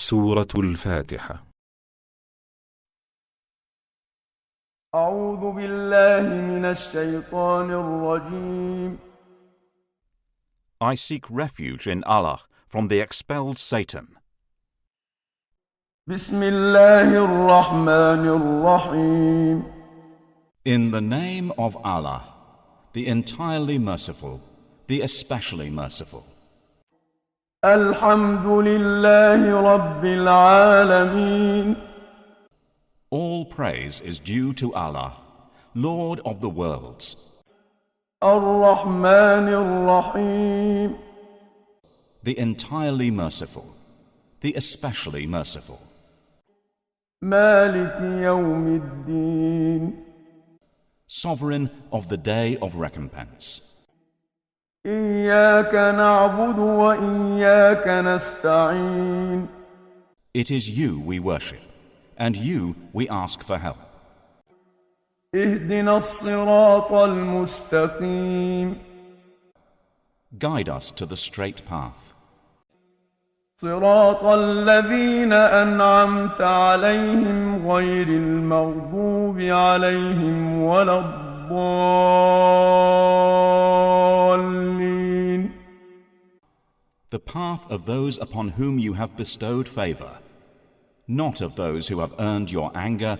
سورة الفاتحة. أعوذ بالله من الشيطان الرجيم. I seek refuge in Allah from the expelled Satan. بسم الله الرحمن الرحيم. In the name of Allah, the entirely merciful, the especially merciful. الحمد لله رب العالمين. All praise is due to Allah, Lord of the worlds. الرحمن الرحيم. The entirely merciful, the especially merciful. مالك يوم الدين. Sovereign of the day of recompense. إياك نعبد وإياك نستعين. It is you we worship, and you we ask for help. اهدنا الصراط المستقيم. Guide us to the straight path. صراط الذين أنعمت عليهم غير المغضوب عليهم ولا الضالين. The path of those upon whom you have bestowed favor, not of those who have earned your anger